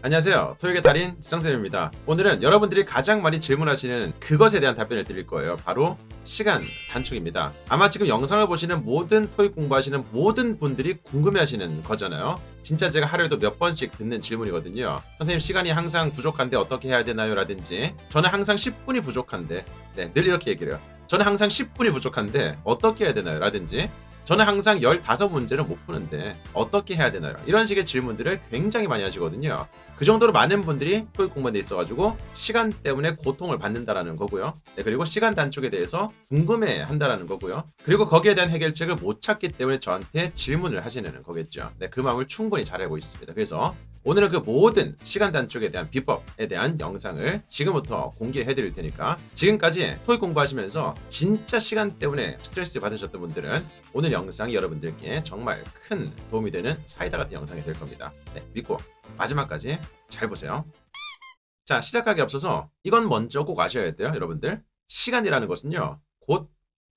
안녕하세요. 토익의 달인 지성쌤입니다. 오늘은 여러분들이 가장 많이 질문하시는 그것에 대한 답변을 드릴 거예요. 바로 시간 단축입니다. 아마 지금 영상을 보시는 모든 토익 공부하시는 모든 분들이 궁금해하시는 거잖아요. 진짜 제가 하루에도 몇 번씩 듣는 질문이거든요. 선생님, 시간이 항상 부족한데 어떻게 해야 되나요? 라든지 저는 항상 10분이 부족한데, 늘 이렇게 얘기를 해요. 저는 항상 10분이 부족한데 어떻게 해야 되나요? 라든지 저는 항상 15문제를 못 푸는데 어떻게 해야 되나요? 이런 식의 질문들을 굉장히 많이 하시거든요. 그 정도로 많은 분들이 토익 공부에 돼 있어가지고 시간 때문에 고통을 받는다라는 거고요. 그리고 시간 단축에 대해서 궁금해 한다라는 거고요. 그리고 거기에 대한 해결책을 못 찾기 때문에 저한테 질문을 하시는 거겠죠. 그 마음을 충분히 잘 알고 있습니다. 그래서 오늘은 그 모든 시간 단축에 대한 비법에 대한 영상을 지금부터 공개해 드릴 테니까 지금까지 토익 공부하시면서 진짜 시간 때문에 스트레스 받으셨던 분들은 오늘 영상이 여러분들께 정말 큰 도움이 되는 사이다 같은 영상이 될 겁니다. 믿고 마지막까지 잘 보세요. 자, 시작하기 앞서서 이건 먼저 꼭 아셔야 돼요, 여러분들. 시간이라는 것은요, 곧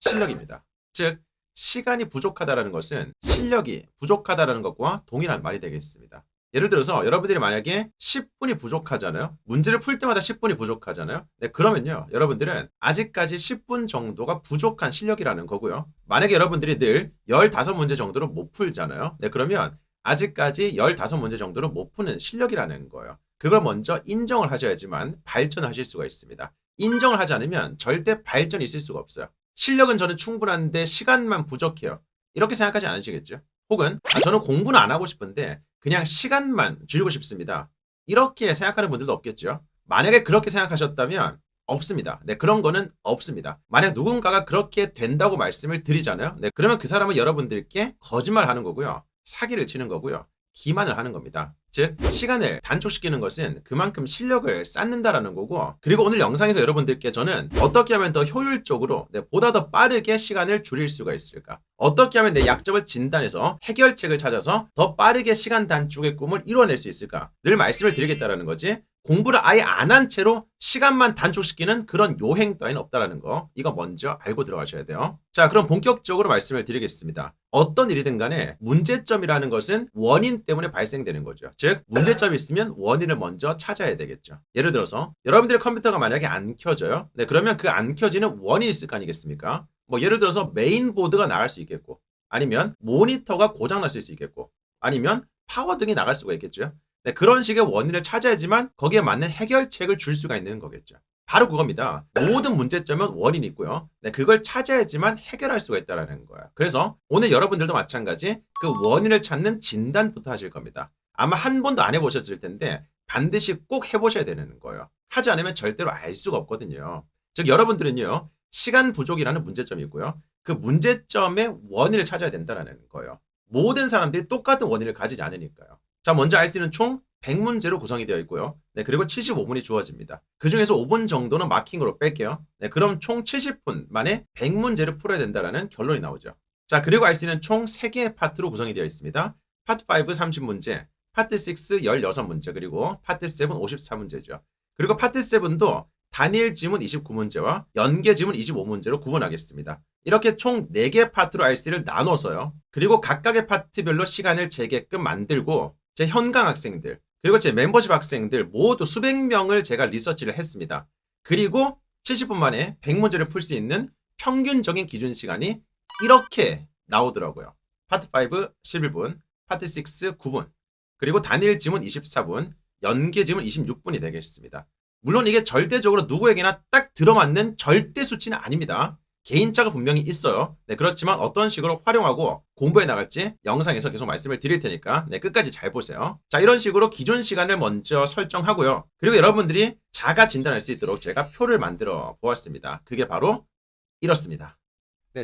실력입니다. 즉, 시간이 부족하다라는 것은 실력이 부족하다라는 것과 동일한 말이 되겠습니다. 예를 들어서 여러분들이 만약에 10분이 부족하잖아요. 문제를 풀 때마다 10분이 부족하잖아요. 그러면요, 여러분들은 아직까지 10분 정도가 부족한 실력이라는 거고요. 만약에 여러분들이 늘 15문제 정도로 못 풀잖아요. 그러면 아직까지 15문제 정도로 못 푸는 실력이라는 거예요. 그걸 먼저 인정을 하셔야지만 발전하실 수가 있습니다. 인정을 하지 않으면 절대 발전이 있을 수가 없어요. 실력은 저는 충분한데 시간만 부족해요. 이렇게 생각하지 않으시겠죠? 혹은 저는 공부는 안 하고 싶은데 그냥 시간만 줄이고 싶습니다. 이렇게 생각하는 분들도 없겠죠? 만약에 그렇게 생각하셨다면 없습니다. 그런 거는 없습니다. 만약 누군가가 그렇게 된다고 말씀을 드리잖아요. 그러면 그 사람은 여러분들께 거짓말하는 거고요. 사기를 치는 거고요. 기만을 하는 겁니다. 즉, 시간을 단축시키는 것은 그만큼 실력을 쌓는다라는 거고, 그리고 오늘 영상에서 여러분들께 저는 어떻게 하면 더 효율적으로 보다 더 빠르게 시간을 줄일 수가 있을까, 어떻게 하면 내 약점을 진단해서 해결책을 찾아서 더 빠르게 시간 단축의 꿈을 이뤄낼 수 있을까 늘 말씀을 드리겠다라는 거지. 공부를 아예 안 한 채로 시간만 단축시키는 그런 요행 따위는 없다라는 거, 이거 먼저 알고 들어가셔야 돼요. 자, 그럼 본격적으로 말씀을 드리겠습니다. 어떤 일이든 간에 문제점이라는 것은 원인 때문에 발생되는 거죠. 즉, 문제점이 있으면 원인을 먼저 찾아야 되겠죠. 예를 들어서 여러분들의 컴퓨터가 만약에 안 켜져요. 그러면 그 안 켜지는 원인이 있을 거 아니겠습니까? 예를 들어서 메인보드가 나갈 수 있겠고, 아니면 모니터가 고장났을 수 있겠고, 아니면 파워등이 나갈 수가 있겠죠. 그런 식의 원인을 찾아야지만 거기에 맞는 해결책을 줄 수가 있는 거겠죠. 바로 그겁니다. 모든 문제점은 원인이 있고요. 그걸 찾아야지만 해결할 수가 있다는 거예요. 그래서 오늘 여러분들도 마찬가지 그 원인을 찾는 진단부터 하실 겁니다. 아마 한 번도 안 해보셨을 텐데 반드시 꼭 해보셔야 되는 거예요. 하지 않으면 절대로 알 수가 없거든요. 즉, 여러분들은요, 시간 부족이라는 문제점이 있고요. 그 문제점의 원인을 찾아야 된다는 거예요. 모든 사람들이 똑같은 원인을 가지지 않으니까요. 자, 먼저 알 수 있는 총 100문제로 구성이 되어 있고요. 그리고 75분이 주어집니다. 그 중에서 5분 정도는 마킹으로 뺄게요. 그럼 총 70분 만에 100문제를 풀어야 된다는 결론이 나오죠. 자, 그리고 알 수 있는 총 3개의 파트로 구성이 되어 있습니다. 파트 5 30문제, 파트 6 16문제, 그리고 파트 7 54문제죠. 그리고 파트 7도 단일 지문 29문제와 연계 지문 25문제로 구분하겠습니다. 이렇게 총 4개 파트로 RC를 나눠서요. 그리고 각각의 파트별로 시간을 재게끔 만들고 제 현강 학생들, 그리고 제 멤버십 학생들 모두 수백 명을 제가 리서치를 했습니다. 그리고 70분 만에 100문제를 풀 수 있는 평균적인 기준 시간이 이렇게 나오더라고요. 파트 5 11분, 파트 6 9분, 그리고 단일 지문 24분, 연계 지문 26분이 되겠습니다. 물론 이게 절대적으로 누구에게나 딱 들어맞는 절대 수치는 아닙니다. 개인차가 분명히 있어요. 그렇지만 어떤 식으로 활용하고 공부해 나갈지 영상에서 계속 말씀을 드릴 테니까 끝까지 잘 보세요. 자, 이런 식으로 기존 시간을 먼저 설정하고요. 그리고 여러분들이 자가 진단할 수 있도록 제가 표를 만들어 보았습니다. 그게 바로 이렇습니다.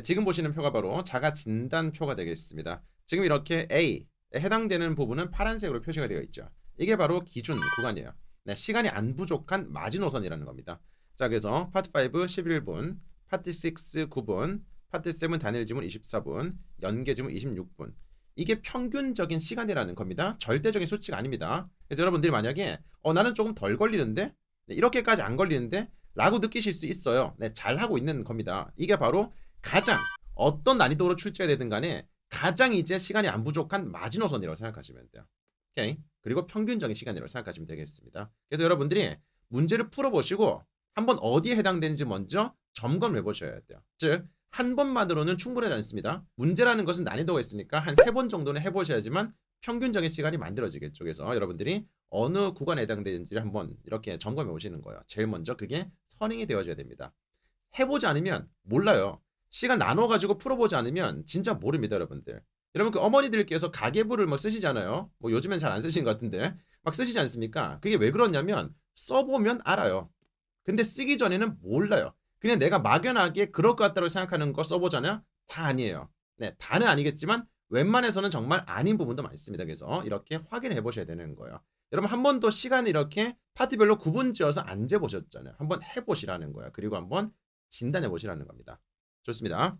지금 보시는 표가 바로 자가 진단표가 되겠습니다. 지금 이렇게 A에 해당되는 부분은 파란색으로 표시가 되어 있죠. 이게 바로 기준 구간이에요. 시간이 안 부족한 마지노선이라는 겁니다. 자, 그래서 파트 5 11분, 파트 6 9분, 파트 7 단일 지문 24분, 연계 지문 26분. 이게 평균적인 시간이라는 겁니다. 절대적인 수치가 아닙니다. 그래서 여러분들이 만약에 나는 조금 덜 걸리는데, 이렇게까지 안 걸리는데 라고 느끼실 수 있어요. 잘하고 있는 겁니다. 이게 바로 가장 어떤 난이도로 출제가 되든 간에 가장 이제 시간이 안 부족한 마지노선이라고 생각하시면 돼요. 오케이. 그리고 평균적인 시간이라고 생각하시면 되겠습니다. 그래서 여러분들이 문제를 풀어보시고 한번 어디에 해당되는지 먼저 점검해 보셔야 돼요. 즉, 한 번만으로는 충분하지 않습니다. 문제라는 것은 난이도가 있으니까 한 3번 정도는 해보셔야지만 평균적인 시간이 만들어지겠죠. 그래서 여러분들이 어느 구간에 해당되는지를 한번 이렇게 점검해 보시는 거예요. 제일 먼저 그게 선행이 되어줘야 됩니다. 해보지 않으면 몰라요. 시간 나눠가지고 풀어보지 않으면 진짜 모릅니다, 여러분들. 여러분 그 어머니들께서 가계부를 뭐 쓰시잖아요. 뭐 요즘엔 잘 안 쓰시는 것 같은데 막 쓰시지 않습니까? 그게 왜 그러냐면 써보면 알아요. 근데 쓰기 전에는 몰라요. 그냥 내가 막연하게 그럴 것 같다고 생각하는 거 써보잖아요. 다 아니에요. 네, 다는 아니겠지만 웬만해서는 정말 아닌 부분도 많습니다. 그래서 이렇게 확인해 보셔야 되는 거예요. 여러분 한 번도 시간을 이렇게 파트별로 구분 지어서 안 재보셨잖아요. 한번 해보시라는 거예요. 그리고 한번 진단해 보시라는 겁니다. 좋습니다.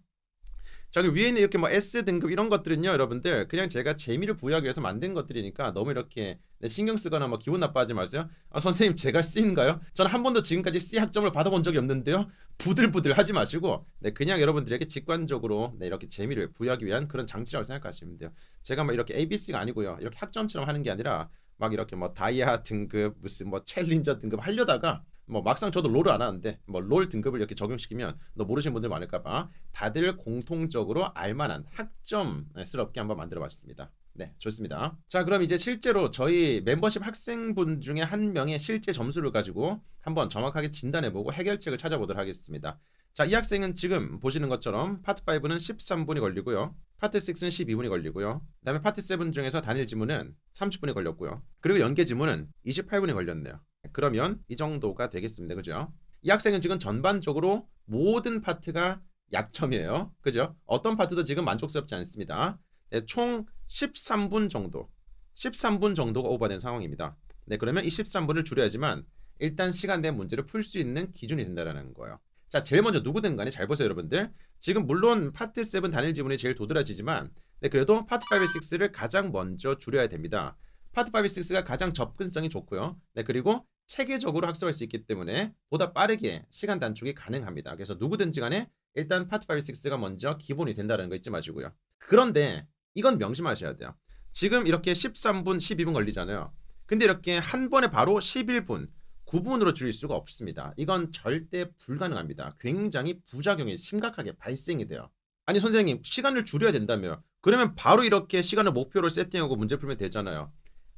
자, 그 위에 있는 이렇게 뭐 S 등급 이런 것들은요, 여러분들 그냥 제가 재미를 부여하기 위해서 만든 것들이니까 너무 이렇게 신경 쓰거나 뭐 기분 나빠하지 마세요. 아, 선생님 제가 C인가요? 저는 한 번도 지금까지 C 학점을 받아본 적이 없는데요. 부들부들 하지 마시고 그냥 여러분들에게 직관적으로 이렇게 재미를 부여하기 위한 그런 장치라고 생각하시면 돼요. 제가 막 이렇게 ABC가 아니고요. 이렇게 학점처럼 하는 게 아니라 막 이렇게 뭐 다이아 등급 무슨 뭐 챌린저 등급 하려다가 뭐 막상 저도 롤을 안 하는데 뭐 롤 등급을 이렇게 적용시키면 너 모르시는 분들 많을까봐 다들 공통적으로 알만한 학점스럽게 한번 만들어봤습니다. 네, 좋습니다. 자, 그럼 이제 실제로 저희 멤버십 학생분 중에 한 명의 실제 점수를 가지고 한번 정확하게 진단해보고 해결책을 찾아보도록 하겠습니다. 자, 이 학생은 지금 보시는 것처럼 파트 5는 13분이 걸리고요. 파트 6는 12분이 걸리고요. 그 다음에 파트 7 중에서 단일 지문은 30분이 걸렸고요. 그리고 연계 지문은 28분이 걸렸네요. 그러면 이 정도가 되겠습니다. 그죠? 이 학생은 지금 전반적으로 모든 파트가 약점이에요. 그죠? 어떤 파트도 지금 만족스럽지 않습니다. 네, 총 13분 정도 13분 정도가 오버된 상황입니다. 네, 그러면 이 13분을 줄여야지만 일단 시간 내 문제를 풀 수 있는 기준이 된다는 거예요. 자, 제일 먼저 누구든 간에 잘 보세요, 여러분들. 지금 물론 파트 7 단일 지문이 제일 도드라지지만 그래도 파트 5, 6를 가장 먼저 줄여야 됩니다. 파트 5, 6가 가장 접근성이 좋고요. 그리고 체계적으로 학습할 수 있기 때문에 보다 빠르게 시간 단축이 가능합니다. 그래서 누구든지 간에 일단 파트 5, 6가 먼저 기본이 된다는 거 잊지 마시고요. 그런데 이건 명심하셔야 돼요. 지금 이렇게 13분, 12분 걸리잖아요. 근데 이렇게 한 번에 바로 11분, 9분으로 줄일 수가 없습니다. 이건 절대 불가능합니다. 굉장히 부작용이 심각하게 발생이 돼요. 아니 선생님, 시간을 줄여야 된다며. 그러면 바로 이렇게 시간을 목표로 세팅하고 문제 풀면 되잖아요.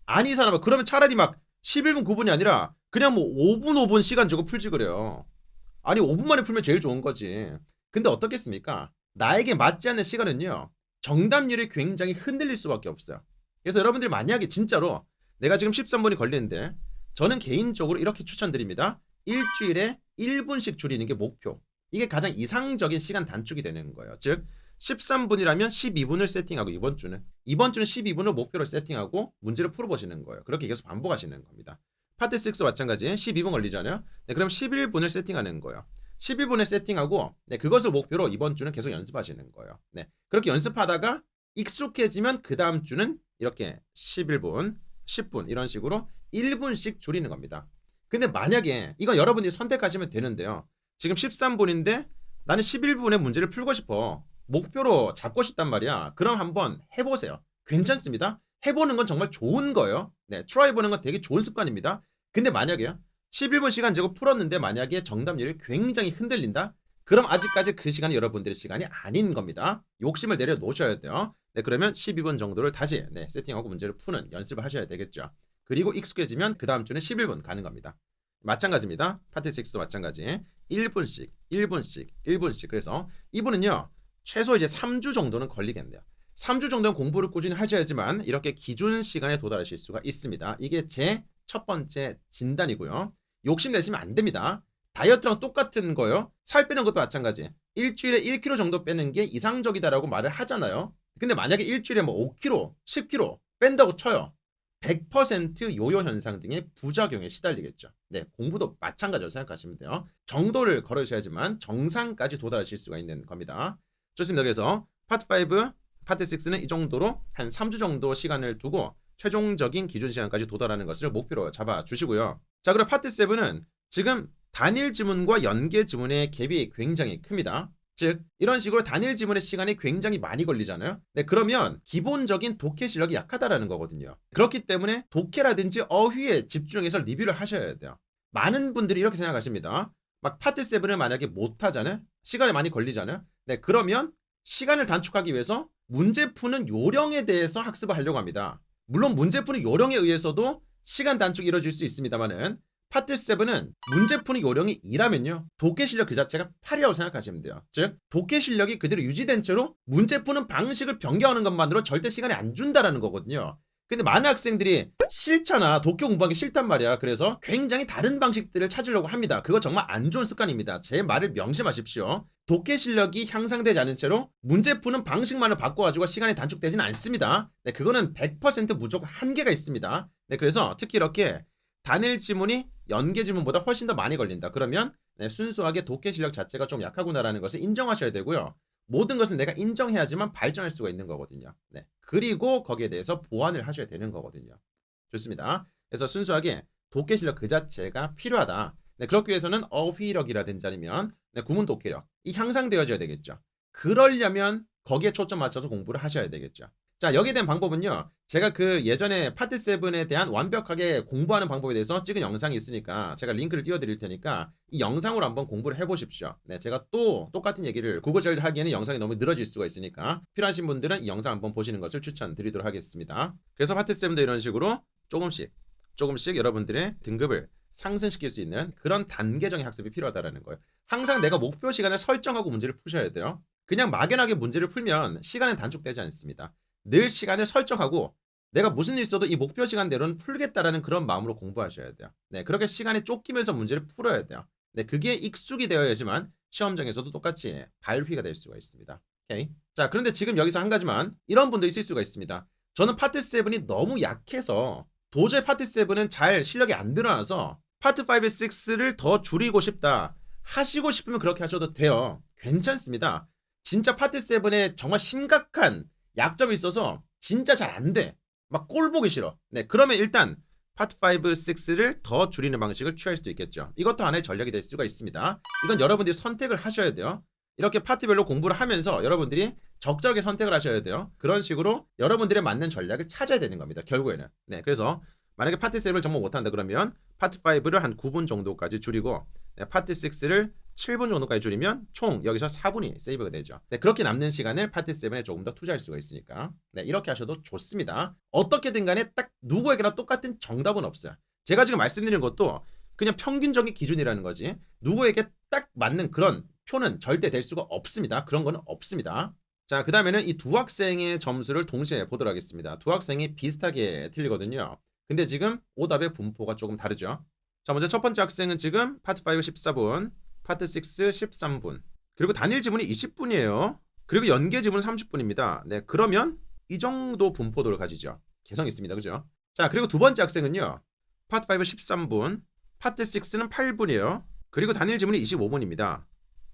아니 이 사람아, 그러면 차라리 막 11분 9분이 아니라 그냥 뭐 5분 5분 시간 저거 풀지 그래요. 아니 5분 만에 풀면 제일 좋은 거지. 근데 어떻겠습니까? 나에게 맞지 않는 시간은요, 정답률이 굉장히 흔들릴 수밖에 없어요. 그래서 여러분들이 만약에 진짜로 내가 지금 13분이 걸리는데 저는 개인적으로 이렇게 추천드립니다. 일주일에 1분씩 줄이는 게 목표. 이게 가장 이상적인 시간 단축이 되는 거예요. 즉 13분이라면 12분을 세팅하고 이번 주는 12분을 목표로 세팅하고 문제를 풀어보시는 거예요. 그렇게 계속 반복하시는 겁니다. 파트 6 마찬가지 12분 걸리잖아요. 그럼 11분을 세팅하는 거예요. 11분을 세팅하고 그것을 목표로 이번 주는 계속 연습하시는 거예요. 그렇게 연습하다가 익숙해지면 그 다음 주는 이렇게 11분, 10분 이런 식으로 1분씩 줄이는 겁니다. 근데 만약에 이건 여러분들이 선택하시면 되는데요. 지금 13분인데 나는 11분의 문제를 풀고 싶어. 목표로 잡고 싶단 말이야. 그럼 한번 해보세요. 괜찮습니다. 해보는 건 정말 좋은 거예요. 트라이 해보는 건 되게 좋은 습관입니다. 근데 만약에요, 11분 시간 제고 풀었는데 만약에 정답률이 굉장히 흔들린다? 그럼 아직까지 그 시간이 여러분들의 시간이 아닌 겁니다. 욕심을 내려놓으셔야 돼요. 그러면 12분 정도를 다시 세팅하고 문제를 푸는 연습을 하셔야 되겠죠. 그리고 익숙해지면 그 다음 주는 11분 가는 겁니다. 마찬가지입니다. 파트 6도 마찬가지. 1분씩, 1분씩, 1분씩. 그래서 이분은요, 최소 이제 3주 정도는 걸리겠네요. 3주 정도는 공부를 꾸준히 하셔야지만 이렇게 기준 시간에 도달하실 수가 있습니다. 이게 제 첫 번째 진단이고요. 욕심내시면 안 됩니다. 다이어트랑 똑같은 거예요. 살 빼는 것도 마찬가지. 일주일에 1kg 정도 빼는 게 이상적이다라고 말을 하잖아요. 근데 만약에 일주일에 뭐 5kg, 10kg 뺀다고 쳐요. 100% 요요 현상 등의 부작용에 시달리겠죠. 공부도 마찬가지로 생각하시면 돼요. 정도를 걸으셔야지만 정상까지 도달하실 수가 있는 겁니다. 좋습니다. 그래서 파트 5, 파트 6는 이 정도로 한 3주 정도 시간을 두고 최종적인 기준 시간까지 도달하는 것을 목표로 잡아 주시고요. 자, 그럼 파트 7은 지금 단일 지문과 연계 지문의 갭이 굉장히 큽니다. 즉 이런 식으로 단일 지문의 시간이 굉장히 많이 걸리잖아요. 네, 그러면 기본적인 독해 실력이 약하다라는 거거든요. 그렇기 때문에 독해라든지 어휘에 집중해서 리뷰를 하셔야 돼요. 많은 분들이 이렇게 생각하십니다. 막 파트 7을 만약에 못 하잖아요. 시간이 많이 걸리잖아요. 네, 그러면 시간을 단축하기 위해서 문제 푸는 요령에 대해서 학습을 하려고 합니다. 물론 문제 푸는 요령에 의해서도 시간 단축이 이루어질 수 있습니다만은 파트 7은 문제 푸는 요령이 2라면요. 독해 실력 그 자체가 8이라고 생각하시면 돼요. 즉 독해 실력이 그대로 유지된 채로 문제 푸는 방식을 변경하는 것만으로 절대 시간이 안 준다라는 거거든요. 근데 많은 학생들이 싫잖아. 독해 공부하기 싫단 말이야. 그래서 굉장히 다른 방식들을 찾으려고 합니다. 그거 정말 안 좋은 습관입니다. 제 말을 명심하십시오. 독해 실력이 향상되지 않은 채로 문제 푸는 방식만을 바꿔가지고 시간이 단축되지는 않습니다. 네, 그거는 100% 무조건 한계가 있습니다. 네, 그래서 특히 이렇게 단일 지문이 연계 지문보다 훨씬 더 많이 걸린다. 그러면 네, 순수하게 독해 실력 자체가 좀 약하구나라는 것을 인정하셔야 되고요. 모든 것은 내가 인정해야지만 발전할 수가 있는 거거든요. 네. 그리고 거기에 대해서 보완을 하셔야 되는 거거든요. 좋습니다. 그래서 순수하게 독해 실력 그 자체가 필요하다. 네, 그렇기 위해서는 어휘력이라든지 아니면 네, 구문 독해력 이 향상되어져야 되겠죠. 그러려면 거기에 초점 맞춰서 공부를 하셔야 되겠죠. 자, 여기에 대한 방법은요. 제가 그 예전에 파트 7에 대한 완벽하게 공부하는 방법에 대해서 찍은 영상이 있으니까 제가 링크를 띄워드릴 테니까 이 영상으로 한번 공부를 해보십시오. 네, 제가 또 똑같은 얘기를 구구절 하기에는 영상이 너무 늘어질 수가 있으니까 필요하신 분들은 이 영상 한번 보시는 것을 추천드리도록 하겠습니다. 그래서 파트 7도 이런 식으로 조금씩 여러분들의 등급을 상승시킬 수 있는 그런 단계적인 학습이 필요하다는 거예요. 항상 내가 목표 시간을 설정하고 문제를 푸셔야 돼요. 그냥 막연하게 문제를 풀면 시간은 단축되지 않습니다. 늘 시간을 설정하고 내가 무슨 일 있어도 이 목표 시간대로는 풀겠다라는 그런 마음으로 공부하셔야 돼요. 네, 그렇게 시간에 쫓기면서 문제를 풀어야 돼요. 네, 그게 익숙이 되어야지만 시험장에서도 똑같이 발휘가 될 수가 있습니다. 오케이. 자, 그런데 지금 여기서 한 가지만 이런 분도 있을 수가 있습니다. 저는 파트 7이 너무 약해서 도저히 파트 7은 잘 실력이 안 드러나서 파트 5, 6를 더 줄이고 싶다. 하시고 싶으면 그렇게 하셔도 돼요. 괜찮습니다. 진짜 파트 7에 정말 심각한 약점이 있어서 진짜 잘 안 돼. 막 꼴 보기 싫어. 네, 그러면 일단 파트 5, 6를 더 줄이는 방식을 취할 수도 있겠죠. 이것도 하나의 전략이 될 수가 있습니다. 이건 여러분들이 선택을 하셔야 돼요. 이렇게 파트별로 공부를 하면서 여러분들이 적절하게 선택을 하셔야 돼요. 그런 식으로 여러분들의 맞는 전략을 찾아야 되는 겁니다. 결국에는. 네, 그래서 만약에 파트 7을 정말 못한다 그러면 파트 5를 한 9분 정도까지 줄이고 네, 파트 6를 7분 정도까지 줄이면 총 여기서 4분이 세이브가 되죠. 네, 그렇게 남는 시간을 파트 7에 조금 더 투자할 수가 있으니까 네, 이렇게 하셔도 좋습니다. 어떻게든 간에 딱 누구에게나 똑같은 정답은 없어요. 제가 지금 말씀드리는 것도 그냥 평균적인 기준이라는 거지 누구에게 딱 맞는 그런 표는 절대 될 수가 없습니다. 그런 거는 없습니다. 자, 그 다음에는 이 두 학생의 점수를 동시에 보도록 하겠습니다. 두 학생이 비슷하게 틀리거든요. 근데 지금 오답의 분포가 조금 다르죠. 자, 먼저 첫 번째 학생은 지금 파트 5 14분, 파트 6 13분, 그리고 단일 지문이 20분이에요. 그리고 연계 지문은 30분입니다. 네, 그러면 이 정도 분포도를 가지죠. 개성 있습니다. 그죠? 자, 그리고 두 번째 학생은요. 파트 5 13분, 파트 6는 8분이에요. 그리고 단일 지문이 25분입니다.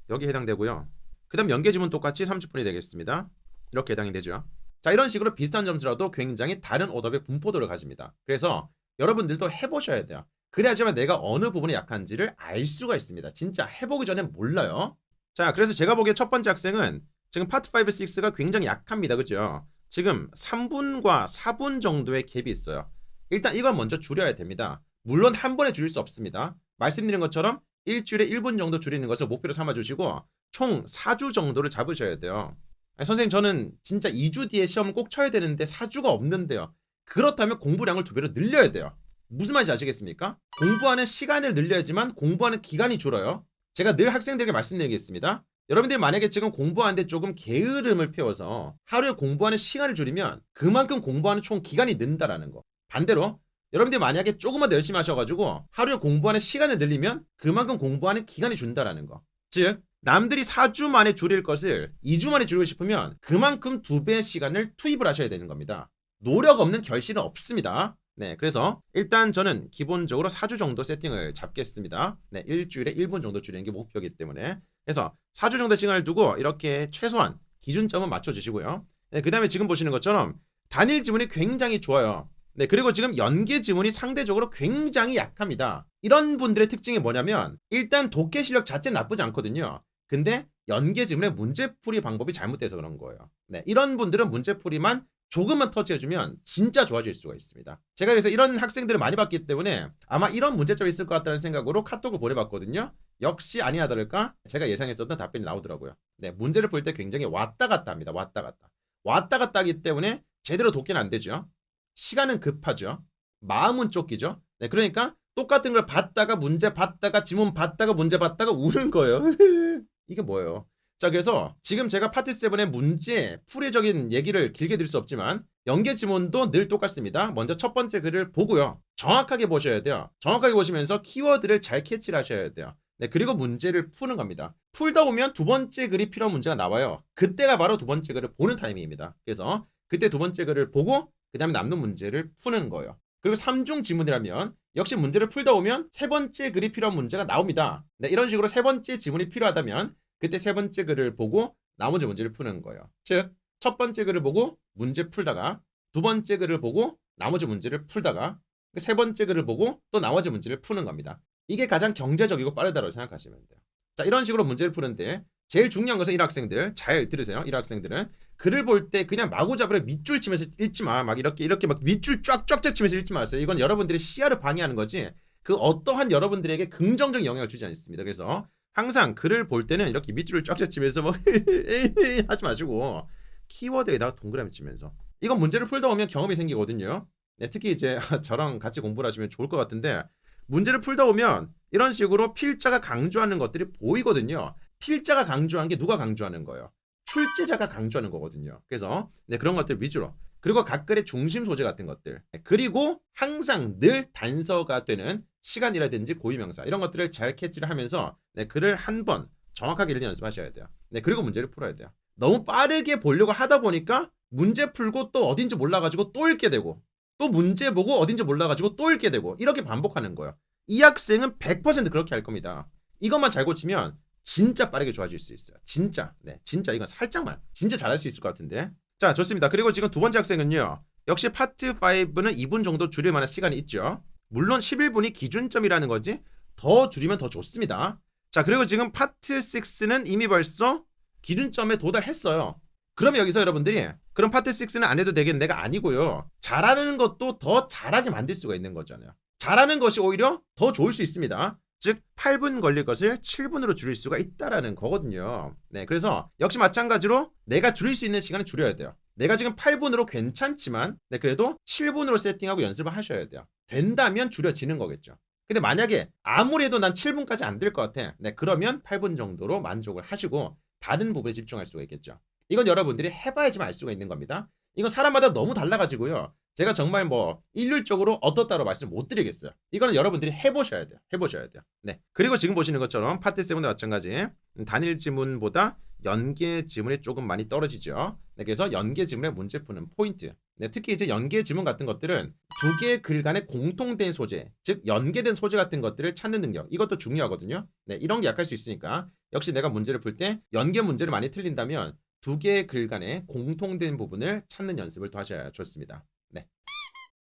여기 해당되고요. 그 다음 연계 지문 똑같이 30분이 되겠습니다. 이렇게 해당이 되죠. 자, 이런 식으로 비슷한 점수라도 굉장히 다른 오답의 분포도를 가집니다. 그래서 여러분들도 해보셔야 돼요. 그래야지만 내가 어느 부분이 약한지를 알 수가 있습니다. 진짜 해보기 전엔 몰라요. 자, 그래서 제가 보기에 첫 번째 학생은 지금 파트 5, 6가 굉장히 약합니다. 그죠? 지금 3분과 4분 정도의 갭이 있어요. 일단 이걸 먼저 줄여야 됩니다. 물론 한 번에 줄일 수 없습니다. 말씀드린 것처럼 일주일에 1분 정도 줄이는 것을 목표로 삼아주시고 총 4주 정도를 잡으셔야 돼요. 아니, 선생님 저는 진짜 2주 뒤에 시험을 꼭 쳐야 되는데 4주가 없는데요. 그렇다면 공부량을 2배로 늘려야 돼요. 무슨 말인지 아시겠습니까? 공부하는 시간을 늘려야지만 공부하는 기간이 줄어요. 제가 늘 학생들에게 말씀드리겠습니다. 여러분들이 만약에 지금 공부하는데 조금 게으름을 피워서 하루에 공부하는 시간을 줄이면 그만큼 공부하는 총 기간이 는다라는 거. 반대로 여러분들이 만약에 조금만 더 열심히 하셔가지고 하루에 공부하는 시간을 늘리면 그만큼 공부하는 기간이 준다라는 거. 즉 남들이 4주 만에 줄일 것을 2주 만에 줄이고 싶으면 그만큼 2배의 시간을 투입을 하셔야 되는 겁니다. 노력 없는 결실은 없습니다. 네, 그래서 일단 저는 기본적으로 4주 정도 세팅을 잡겠습니다. 네, 일주일에 1분 정도 줄이는 게 목표이기 때문에 그래서 4주 정도 시간을 두고 이렇게 최소한 기준점은 맞춰주시고요. 네, 그 다음에 지금 보시는 것처럼 단일 지문이 굉장히 좋아요. 네, 그리고 지금 연계 지문이 상대적으로 굉장히 약합니다. 이런 분들의 특징이 뭐냐면 일단 독해 실력 자체는 나쁘지 않거든요. 근데 연계 지문의 문제풀이 방법이 잘못돼서 그런 거예요. 네, 이런 분들은 문제풀이만 조금만 터치해주면 진짜 좋아질 수가 있습니다. 제가 그래서 이런 학생들을 많이 봤기 때문에 아마 이런 문제점이 있을 것 같다는 생각으로 카톡을 보내봤거든요. 역시 아니나 다를까 제가 예상했었던 답변이 나오더라고요. 네, 문제를 풀 때 굉장히 왔다 갔다 합니다. 왔다 갔다. 왔다 갔다 하기 때문에 제대로 돕기는 안 되죠. 시간은 급하죠. 마음은 쫓기죠. 네, 그러니까 똑같은 걸 봤다가 문제 봤다가 지문 봤다가 문제 봤다가 우는 거예요. 이게 뭐예요? 자, 그래서 지금 제가 파트 7의 문제 풀이적인 얘기를 길게 드릴 수 없지만 연계 지문도 늘 똑같습니다. 먼저 첫 번째 글을 보고요. 정확하게 보셔야 돼요. 정확하게 보시면서 키워드를 잘 캐치를 하셔야 돼요. 네, 그리고 문제를 푸는 겁니다. 풀다 보면 두 번째 글이 필요한 문제가 나와요. 그때가 바로 두 번째 글을 보는 타이밍입니다. 그래서 그때 두 번째 글을 보고 그 다음에 남는 문제를 푸는 거예요. 그리고 3중 지문이라면 역시 문제를 풀다 보면 세 번째 글이 필요한 문제가 나옵니다. 네, 이런 식으로 세 번째 지문이 필요하다면 그때 세 번째 글을 보고 나머지 문제를 푸는 거예요. 즉, 첫 번째 글을 보고 문제 풀다가 두 번째 글을 보고 나머지 문제를 풀다가 세 번째 글을 보고 또 나머지 문제를 푸는 겁니다. 이게 가장 경제적이고 빠르다고 생각하시면 돼요. 자, 이런 식으로 문제를 푸는데 제일 중요한 것은 이 학생들 잘 들으세요. 이 학생들은 글을 볼 때 그냥 마구잡이로 밑줄 치면서 읽지 마. 막 이렇게 막 밑줄 쫙쫙쫙 치면서 읽지 마세요. 이건 여러분들의 시야를 방해하는 거지 그 어떠한 여러분들에게 긍정적인 영향을 주지 않습니다. 그래서 항상 글을 볼 때는 이렇게 밑줄을 쫙쫙 치면서 막 하지 마시고 키워드에다가 동그라미 치면서 이건 문제를 풀다 보면 경험이 생기거든요. 네, 특히 이제 저랑 같이 공부를 하시면 좋을 것 같은데 문제를 풀다 보면 이런 식으로 필자가 강조하는 것들이 보이거든요. 필자가 강조한 게 누가 강조하는 거예요? 출제자가 강조하는 거거든요. 그래서 네, 그런 것들 위주로 그리고 각 글의 중심 소재 같은 것들 그리고 항상 늘 단서가 되는 시간이라든지 고유명사 이런 것들을 잘 캐치를 하면서 네, 글을 한 번 정확하게 읽는 연습하셔야 돼요. 네, 그리고 문제를 풀어야 돼요. 너무 빠르게 보려고 하다 보니까 문제 풀고 또 어딘지 몰라가지고 또 읽게 되고 또 문제 보고 어딘지 몰라가지고 또 읽게 되고 이렇게 반복하는 거예요. 이 학생은 100% 그렇게 할 겁니다. 이것만 잘 고치면 진짜 빠르게 좋아질 수 있어요. 진짜. 네, 진짜 이건 살짝만 진짜 잘할 수 있을 것 같은데. 자, 좋습니다. 그리고 지금 두 번째 학생은요. 역시 파트 5는 2분 정도 줄일 만한 시간이 있죠. 물론 11분이 기준점이라는 거지 더 줄이면 더 좋습니다. 자, 그리고 지금 파트 6는 이미 벌써 기준점에 도달했어요. 그러면 여기서 여러분들이 그럼 파트 6는 안 해도 되겠네가 아니고요. 잘하는 것도 더 잘하게 만들 수가 있는 거잖아요. 잘하는 것이 오히려 더 좋을 수 있습니다. 즉 8분 걸릴 것을 7분으로 줄일 수가 있다라는 거거든요. 네, 그래서 역시 마찬가지로 내가 줄일 수 있는 시간을 줄여야 돼요. 내가 지금 8분으로 괜찮지만 네, 그래도 7분으로 세팅하고 연습을 하셔야 돼요. 된다면 줄여지는 거겠죠. 근데 만약에 아무리 해도 난 7분까지 안 될 것 같아. 네, 그러면 8분 정도로 만족을 하시고 다른 부분에 집중할 수가 있겠죠. 이건 여러분들이 해봐야지만 알 수가 있는 겁니다. 이건 사람마다 너무 달라가지고요. 제가 정말 뭐 일률적으로 어떻다로 말씀 못 드리겠어요. 이거는 여러분들이 해보셔야 돼요. 해보셔야 돼요. 네. 그리고 지금 보시는 것처럼 파트 7도 마찬가지 단일 지문보다 연계 지문이 조금 많이 떨어지죠. 네, 그래서 연계 지문의 문제 푸는 포인트. 네, 특히 이제 연계 지문 같은 것들은 두 개의 글 간의 공통된 소재, 즉 연계된 소재 같은 것들을 찾는 능력. 이것도 중요하거든요. 네, 이런 게 약할 수 있으니까 역시 내가 문제를 풀 때 연계 문제를 많이 틀린다면 두 개의 글 간의 공통된 부분을 찾는 연습을 더 하셔야 좋습니다. 네.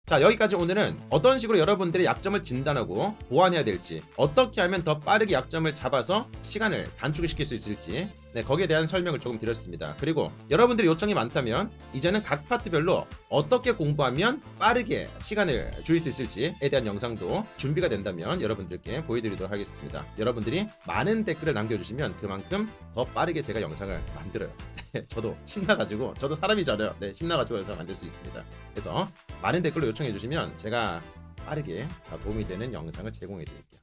자, 여기까지 오늘은 어떤 식으로 여러분들의 약점을 진단하고 보완해야 될지 어떻게 하면 더 빠르게 약점을 잡아서 시간을 단축을 시킬 수 있을지 네, 거기에 대한 설명을 조금 드렸습니다. 그리고 여러분들의 요청이 많다면 이제는 각 파트별로 어떻게 공부하면 빠르게 시간을 줄일 수 있을지에 대한 영상도 준비가 된다면 여러분들께 보여드리도록 하겠습니다. 여러분들이 많은 댓글을 남겨주시면 그만큼 더 빠르게 제가 영상을 만들어요. 저도 신나가지고 저도 사람이 저래요. 네, 신나가지고 영상 만들 수 있습니다. 그래서 많은 댓글로 요청해 주시면 제가 빠르게 다 도움이 되는 영상을 제공해 드릴게요.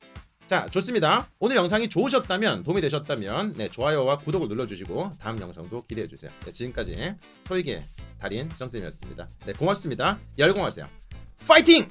자, 좋습니다. 오늘 영상이 좋으셨다면 도움이 되셨다면 네, 좋아요와 구독을 눌러주시고 다음 영상도 기대해 주세요. 네, 지금까지 토익의 달인 지성쌤이었습니다. 네, 고맙습니다. 열공하세요. 파이팅!